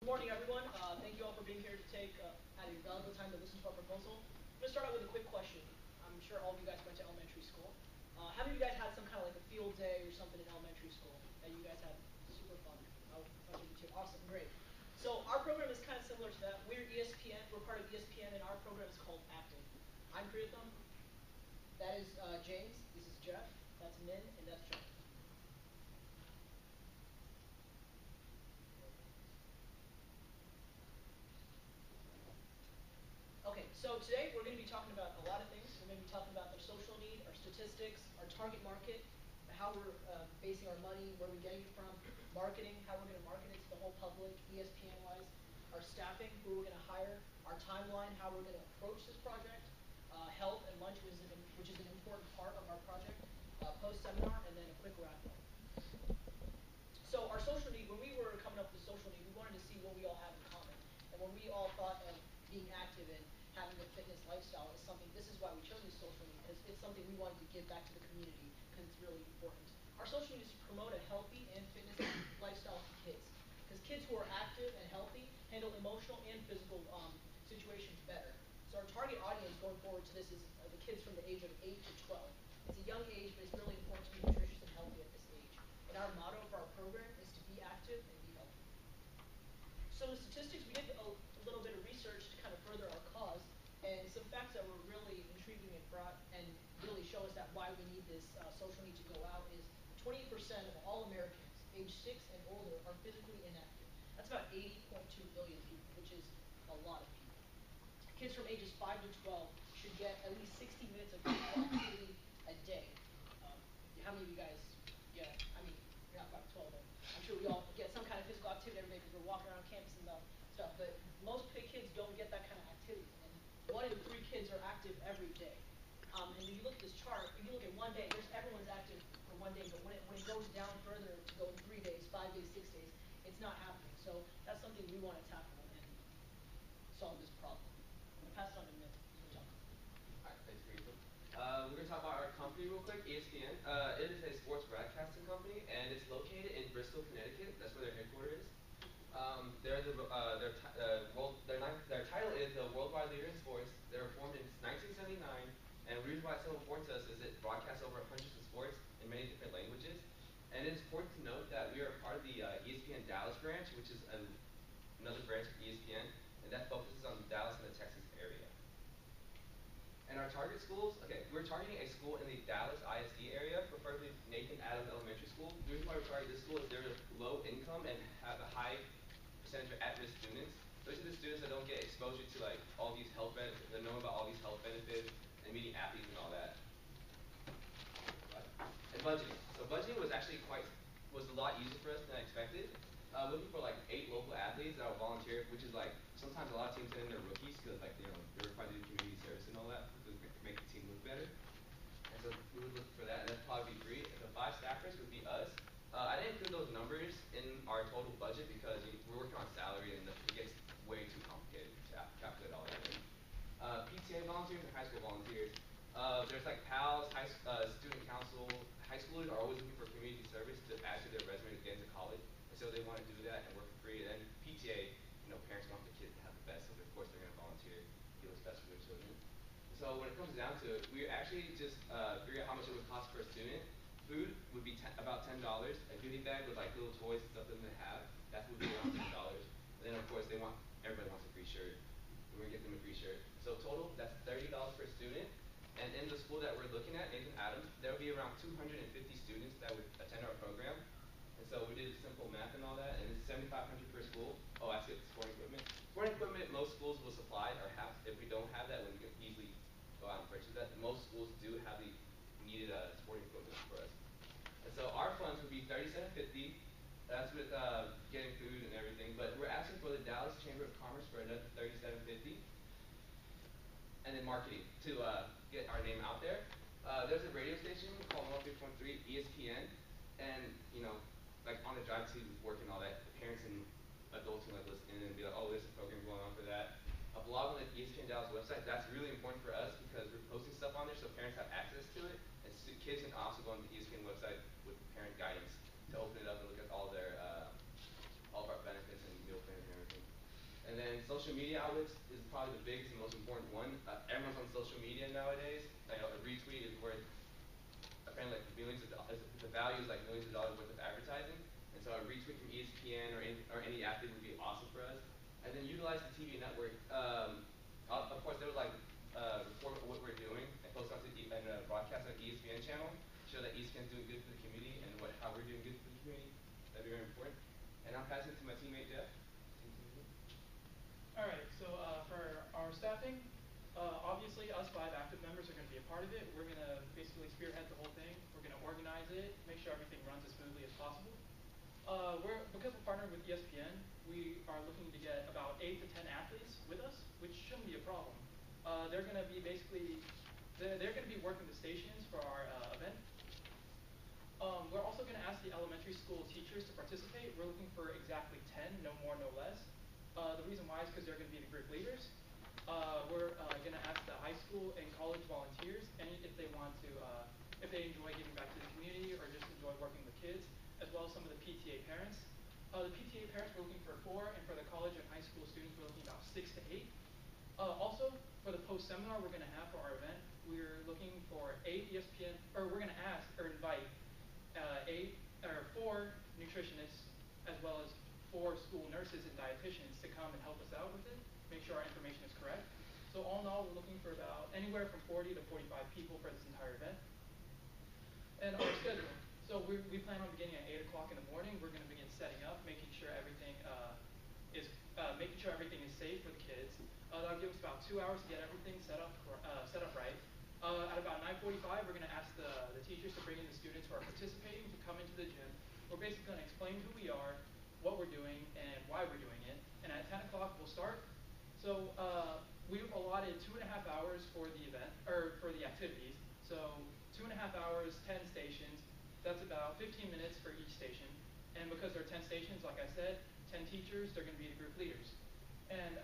Good morning, everyone. Thank you all for being here to take out of your valuable time to listen to our proposal. I'm going to start out with a quick question. I'm sure all of you guys went to elementary school. How many of you guys had some kind of like a field day or something in elementary school that you guys had super fun? Oh, a bunch of you too. Awesome, great. So our program is kind of similar to that. We're ESPN. We're part of ESPN, and our program is called Active. I'm Priyatham. That is James. This is Jeff. That's Min, and that's John. Okay, so today we're going to be talking about a lot of things. We're going to be talking about our social need, our statistics, our target market, how we're basing our money, where we're getting it from, marketing, how we're going to market it to the whole public, ESPN-wise, our staffing, who we're going to hire, our timeline, how we're going to approach this project, health and lunch, which is an important part of our project, post-seminar, and then a quick wrap-up. So our social need, when we were coming up with the social need, we wanted to see what we all have in common. And when we all thought of being active and having a fitness lifestyle is something, this is why we chose this social need, because it's something we wanted to give back to the community, because it's really important. Our social need is to promote a healthy and fitness lifestyle to kids. Because kids who are active and healthy handle emotional and physical situations better. So our target audience going forward to this is the kids from the age of 8 to 12. It's a young age, but it's really important to be nutritious and healthy at this age. And our motto for our program is to be active and be healthy. So the statistics, we did a little bit of research to kind of further our cause, and some facts that were really intriguing and brought and really show us that why we need this social need to go out is 28% of all Americans age 6 and older are physically inactive. That's about 80.2 billion people, which is a lot of people. Kids from ages 5 to 12 should get at least 60 minutes of physical activity a day. Um, how many of you guys get, I mean, you're not 5 to 12, but I'm sure we all get some kind of physical activity every day because we're walking around campus and stuff, but most kids don't get that kind of activity. And 1 in 3 kids are active every day. And if you look at this chart, if you look at one day, everyone's active for one day, but when it goes down further to go in 3 days, 5 days, 6 days, it's not happening. So that's something we want to tackle and solve this problem. I'm going to pass it on to Nick. He's going to talk. Alright, thanks for your we're going to talk about our company real quick, ESPN. It is a sports broadcasting company, and it's located in Bristol, Connecticut. That's where their headquarters is. Their title is the worldwide leader in sports. They were formed in 1979, and the reason why it's so important to us is it broadcasts over hundreds of sports in many different languages. And it's important to note that we are part of the ESPN Dallas branch, which is another branch of ESPN, and that focuses on Dallas and the Texas area. And our target schools, okay, we're targeting a school in the Dallas ISD area, preferably Nathan Adams Elementary School. The reason why we're targeting this school is they're low income and have a high percentage of at-risk students. Those are the students that don't get exposure to like all these health benefits, that know about all these health benefits and meeting athletes and all that. And budgeting. So budgeting was actually was a lot easier for us than I expected. Looking for like 8 local athletes that will volunteer, which is like sometimes a lot of teams send in their rookies because like they're required to do community service and all that to make the team look better. And so we would look for that, and that'd probably be free. And the 5 staffers would be us. I didn't include those numbers in our total budget because we're working on salary and it gets way too complicated to calculate all that. PTA volunteers and high school volunteers. There's like PALs, student council. High schoolers are always looking for community service to add to their resume to get into college, and so they want to do that and work for free. And then PTA, parents want their kids to have the best, so of course they're going to volunteer, do what's best for their children. So when it comes down to it, we actually just figured out how much it would cost per student. Food would be about $10. A goodie bag with like little toys and stuff that they have, that would be around $10. And then of course everybody wants a free shirt. We're gonna get them a free shirt. So total, that's $30 per student. And in the school that we're looking at, Nathan Adams, there will be around 250 students that would attend our program. And so we did simple math and all that, and it's $7,500 per school. Oh, actually, it's sporting equipment. Sporting equipment, most schools will supply or have. If we don't have that, then we can easily go out and purchase that. Most schools do have the needed sporting equipment for us. And so our funds would be $37.50. That's with getting food and everything. But we're asking for the Dallas Chamber of Commerce for another $37.50. And then marketing to get our name out there. There's a radio station called 103.3 ESPN, and like on the drive to work and all that, the parents and adults can like listen in and be like, oh, there's a program going on for that. A blog on the ESPN Dallas website, that's really important for us because we're posting stuff on there so parents have access to it, and kids can also go on the ESPN website with parent guidance to open it up and look at all of our benefits and meal plans and everything. And then social media outlets is probably the biggest and most important one. Everyone's on social media nowadays. I know a retweet is worth apparently like millions of dollars. The value is like millions of dollars worth of advertising. And so a retweet from ESPN or any athlete would be awesome for us. And then utilize the TV network. Of course, they would like report what we're doing and post on to and broadcast on ESPN channel. Show that ESPN's doing good for the community and how we're doing good for the community. That'd be very important. And I'll pass it to my teammate Jeff. Alright, so for our staffing, obviously us 5 active members are going to be a part of it. We're going to basically spearhead the whole thing. We're going to organize it, make sure everything runs as smoothly as possible. Because we're partnered with ESPN, we are looking to get about 8 to 10 athletes with us, which shouldn't be a problem. They're going to be basically, they're going to be working the stations for our event. We're also going to ask the elementary school teachers to participate. We're looking for exactly 10, no more, no less. The reason why is because they're going to be the group leaders. We're going to ask the high school and college volunteers, and if they want to, if they enjoy giving back to the community or just enjoy working with kids, as well as some of the PTA parents. The PTA parents we're looking for 4, and for the college and high school students we're looking about 6 to 8. Also, for the post-seminar we're going to have for our event, we're looking for 8 ESPN, or we're going to ask or invite 4 nutritionists as well as 4 school nurses and dietitians to come and help us out with it, make sure our information is correct. So all in all, we're looking for about anywhere from 40 to 45 people for this entire event. And our schedule. So we plan on beginning at 8 o'clock in the morning. We're going to begin setting up, making sure everything is safe for the kids. That'll give us about 2 hours to get everything set up right. At about 9:45, we're going to ask the teachers to bring in the students who are participating to come into the gym. We're basically going to explain who we are, what we're doing, and why we're doing it. And at 10 o'clock, we'll start. So we've allotted 2.5 hours for the event, or for the activities. So 2.5 hours, 10 stations. That's about 15 minutes for each station. And because there are 10 stations, like I said, 10 teachers, they're going to be the group leaders. And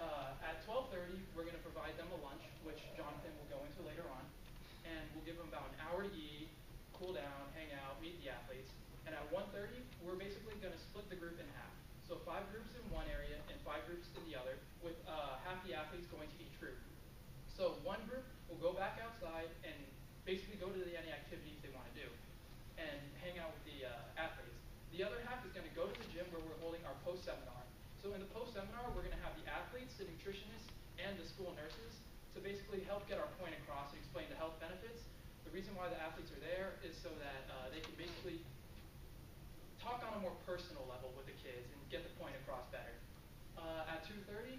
at 12:30, we're going to provide them a lunch, which Jonathan will go into later on. And we'll give them about an hour to eat, cool down, hang out, meet the athletes. And at 1:30, we're basically going to split the group in half. So 5 groups in one area and 5 groups in the other, with half the athletes going to each group. So one group will go back outside and basically go to any activities they want to do and hang out with the athletes. The other half is going to go to the gym where we're holding our post-seminar. So in the post-seminar, we're going to have the athletes, the nutritionists, and the school nurses to basically help get our point across and explain the health benefits. The reason why the athletes are there is so that they can basically talk on a more personal level with the kids and get the point across better. At 2:30,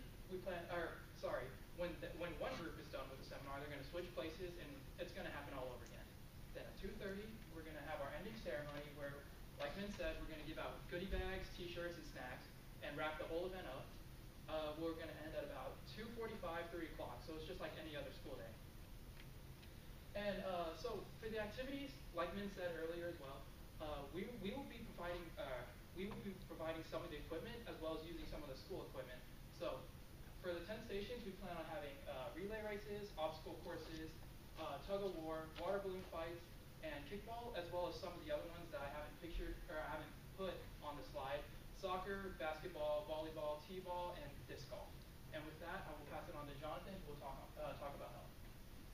when one group is done with the seminar, they're going to switch places and it's going to happen all over again. Then at 2:30, we're going to have our ending ceremony where, like Min said, we're going to give out goodie bags, t-shirts, and snacks and wrap the whole event up. We're going to end at about 2:45, 3 o'clock, so it's just like any other school day. And so for the activities, like Min said earlier as well, we will be providing some of the equipment as well as using some of the school equipment. So for the 10 stations, we plan on having relay races, obstacle courses, tug of war, water balloon fights, and kickball, as well as some of the other ones that I haven't put on the slide: soccer, basketball, volleyball, t-ball, and disc golf. And with that, I will pass it on to Jonathan, who will talk about health.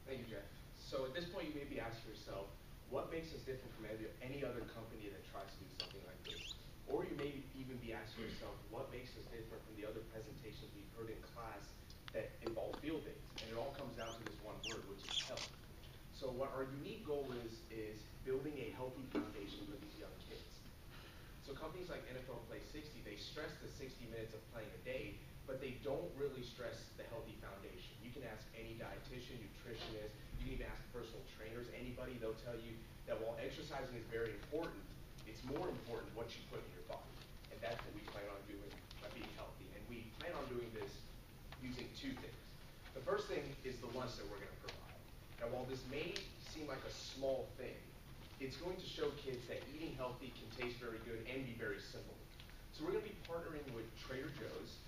Thank you, Jeff. So at this point, you may be asking yourself, what makes us different from any other company that tries to do something like this? Or you may even be asking yourself, what makes us different from the other presentations we've heard in class that involve field days? And it all comes down to this one word, which is health. So what our unique goal is building a healthy foundation for these young kids. So companies like NFL Play 60, they stress the 60 minutes of playing a day, but they don't really stress the healthy foundation. You can ask any dietitian, nutritionist, you can even ask personal trainers, anybody, they'll tell you that while exercising is very important, it's more important what you put in your body. And that's what we plan on doing by being healthy. And we plan on doing this using 2 things. The first thing is the lunch that we're going to provide. Now while this may seem like a small thing, it's going to show kids that eating healthy can taste very good and be very simple. So we're going to be partnering with Trader Joe's,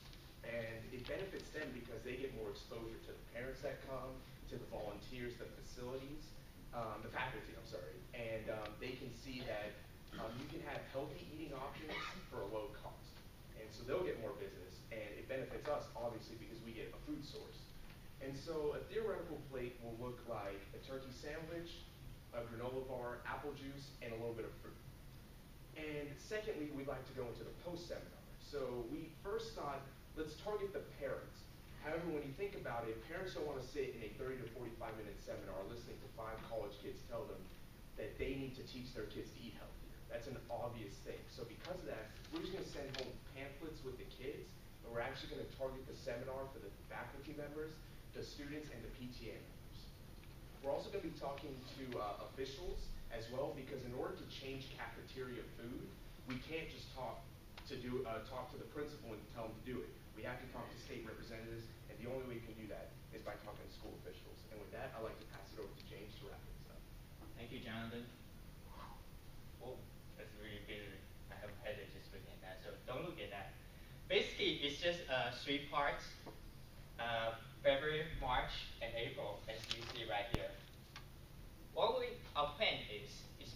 and it benefits them because they get more exposure to the parents that come, to the volunteers, the facilities, the faculty, I'm sorry, and they can see that you can have healthy eating options for a low cost. And so they'll get more business, and it benefits us, obviously, because we get a food source. And so a theoretical plate will look like a turkey sandwich, a granola bar, apple juice, and a little bit of fruit. And secondly, we'd like to go into the post-seminar. So we first thought, let's target the parents. However, when you think about it, parents don't want to sit in a 30 to 45-minute seminar listening to 5 college kids tell them that they need to teach their kids to eat healthier. That's an obvious thing. So because of that, we're just going to send home pamphlets with the kids, and we're actually going to target the seminar for the faculty members, the students, and the PTA members. We're also going to be talking to officials as well, because in order to change cafeteria food, we can't just talk to the principal and tell them to do it. We have to talk to state representatives, and the only way we can do that is by talking to school officials. And with that, I'd like to pass it over to James to wrap things up. Thank you, Jonathan. Oh, that's really good. I have a headache just looking at that, so don't look at that. Basically, it's just 3 parts, February, March, and April, as you see right here. Our plan is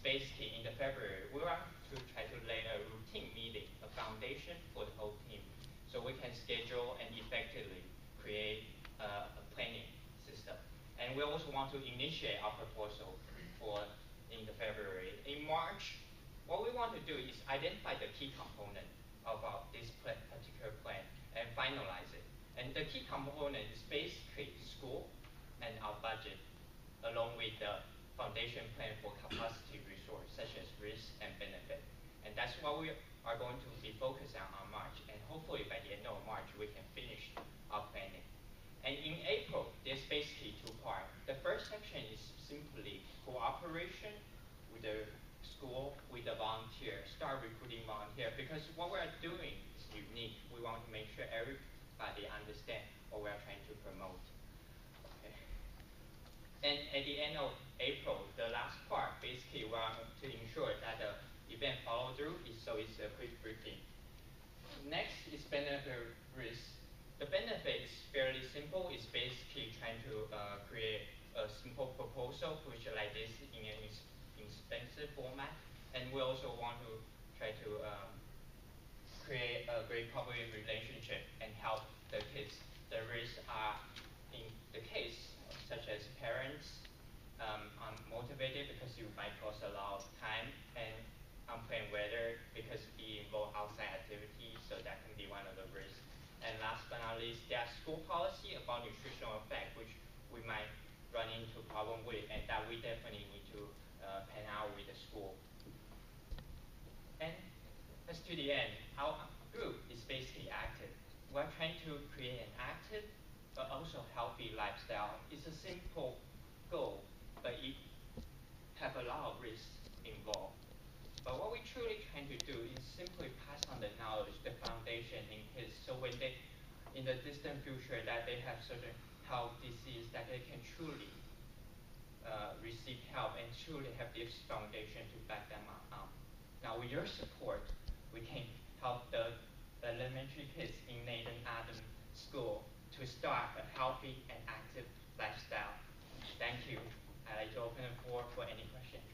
basically in the February, we want to try to lay a routine meeting, a foundation for the whole team, so we can schedule and effectively create a planning system. And we also want to initiate our proposal in the February. In March, what we want to do is identify the key component of this particular plan and finalize it. And the key component is basically school and our budget, along with the foundation plan for capacity resource, such as risk and benefit. And that's what we are going to be focused on March. And hopefully by the end of March, we can finish our planning. And in April, there's basically 2 parts. The first section is simply cooperation with the school, with the volunteer, start recruiting volunteer, because what we're doing is unique. We want to make sure everybody understands what we're trying to promote. Okay. And at the end of April, the last part, basically we want to ensure that the event follow through, so it's a quick briefing. Next is benefit risk. The benefit is fairly simple. It's basically trying to create a simple proposal, which like this in an expensive format. And we also want to try to create a great public relationship and help the kids. The risks are, in the case, such as parents, unmotivated because you might cost a lot of time, and unplanned weather because you involve outside activities, so that can be one of the risks. And last but not least, there's school policy about nutritional effect, which we might run into problem with, and that we definitely need to pan out with the school. And as to the end, our group is basically active. We're trying to create an active but also healthy lifestyle. It's a simple goal, but it have a lot of risks involved. But what we're truly trying to do is simply pass on the knowledge, the foundation in kids, so when they, in the distant future, that they have certain health disease, that they can truly receive help and truly have this foundation to back them up. Now, with your support, we can help the elementary kids in Nathan Adams School to start a healthy and active lifestyle. Thank you. I'd like to open the floor for any questions.